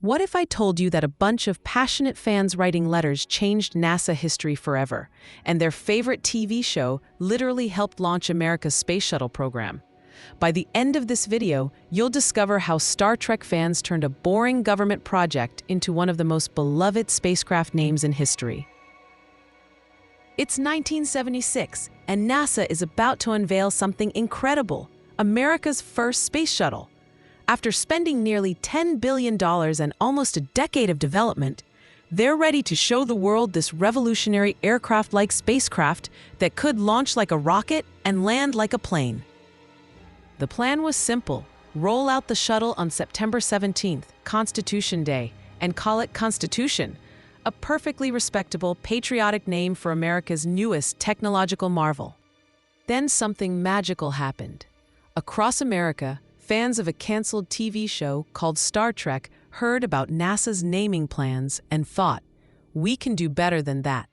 What if I told you that a bunch of passionate fans writing letters changed NASA history forever, and their favorite TV show literally helped launch America's space shuttle program? By the end of this video, you'll discover how Star Trek fans turned a boring government project into one of the most beloved spacecraft names in history. It's 1976, and NASA is about to unveil something incredible: America's first space shuttle. After spending nearly $10 billion and almost a decade of development, they're ready to show the world this revolutionary aircraft-like spacecraft that could launch like a rocket and land like a plane. The plan was simple: roll out the shuttle on September 17th, Constitution Day, and call it Constitution, a perfectly respectable, patriotic name for America's newest technological marvel. Then something magical happened. Across America, fans of a canceled TV show called Star Trek heard about NASA's naming plans and thought, "We can do better than that."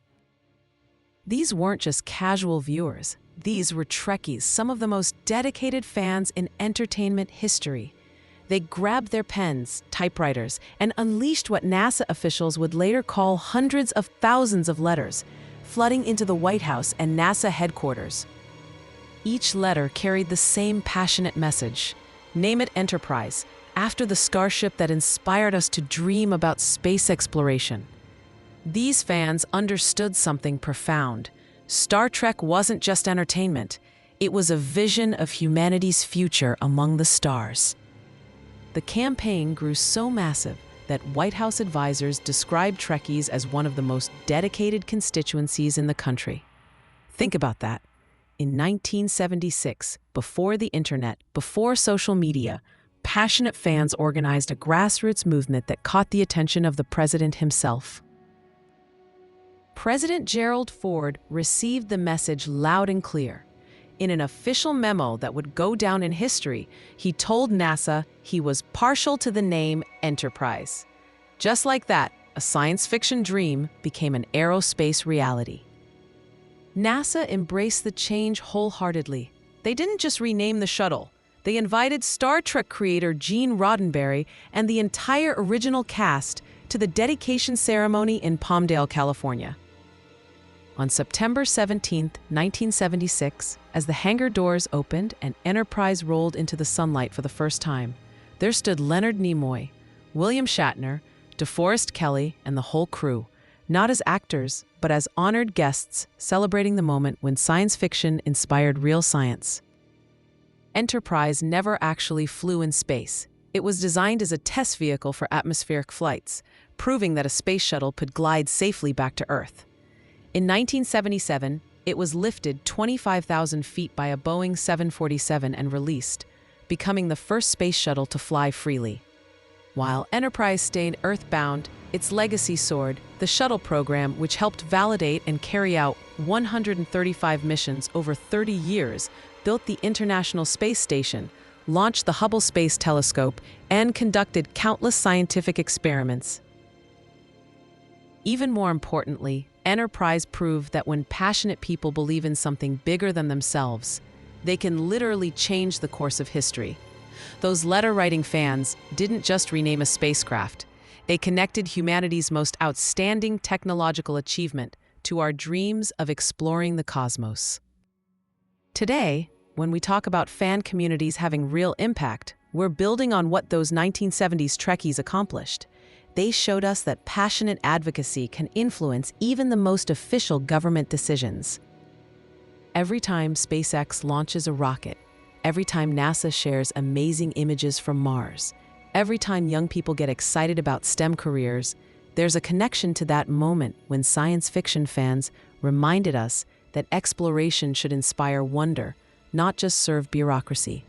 These weren't just casual viewers. These were Trekkies, some of the most dedicated fans in entertainment history. They grabbed their pens, typewriters, and unleashed what NASA officials would later call hundreds of thousands of letters, flooding into the White House and NASA headquarters. Each letter carried the same passionate message: name it Enterprise, after the starship that inspired us to dream about space exploration. These fans understood something profound. Star Trek wasn't just entertainment. It was a vision of humanity's future among the stars. The campaign grew so massive that White House advisors described Trekkies as one of the most dedicated constituencies in the country. Think about that. In 1976, before the internet, before social media, passionate fans organized a grassroots movement that caught the attention of the president himself. President Gerald Ford received the message loud and clear. In an official memo that would go down in history, he told NASA he was partial to the name Enterprise. Just like that, a science fiction dream became an aerospace reality. NASA embraced the change wholeheartedly. They didn't just rename the shuttle. They invited Star Trek creator Gene Roddenberry and the entire original cast to the dedication ceremony in Palmdale, California. On September 17, 1976, as the hangar doors opened and Enterprise rolled into the sunlight for the first time, there stood Leonard Nimoy, William Shatner, DeForest Kelley, and the whole crew, not as actors, but as honored guests celebrating the moment when science fiction inspired real science. Enterprise never actually flew in space. It was designed as a test vehicle for atmospheric flights, proving that a space shuttle could glide safely back to Earth. In 1977, it was lifted 25,000 feet by a Boeing 747 and released, becoming the first space shuttle to fly freely. While Enterprise stayed earthbound, its legacy soared. The shuttle program, which helped validate and carry out 135 missions over 30 years, built the International Space Station, launched the Hubble Space Telescope, and conducted countless scientific experiments. Even more importantly, Enterprise proved that when passionate people believe in something bigger than themselves, they can literally change the course of history. Those letter-writing fans didn't just rename a spacecraft. They connected humanity's most outstanding technological achievement to our dreams of exploring the cosmos. Today, when we talk about fan communities having real impact, we're building on what those 1970s Trekkies accomplished. They showed us that passionate advocacy can influence even the most official government decisions. Every time SpaceX launches a rocket, every time NASA shares amazing images from Mars, every time young people get excited about STEM careers, there's a connection to that moment when science fiction fans reminded us that exploration should inspire wonder, not just serve bureaucracy.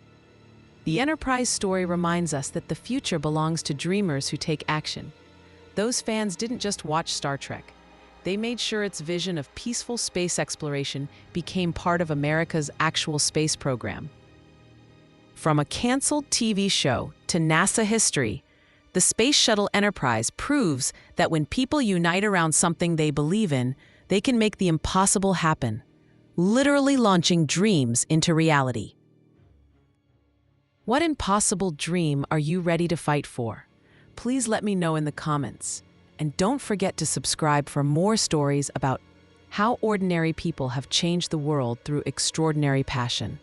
The Enterprise story reminds us that the future belongs to dreamers who take action. Those fans didn't just watch Star Trek. They made sure its vision of peaceful space exploration became part of America's actual space program. From a canceled TV show to NASA history, the Space Shuttle Enterprise proves that when people unite around something they believe in, they can make the impossible happen, literally launching dreams into reality. What impossible dream are you ready to fight for? please let me know in the comments. And don't forget to subscribe for more stories about how ordinary people have changed the world through extraordinary passion.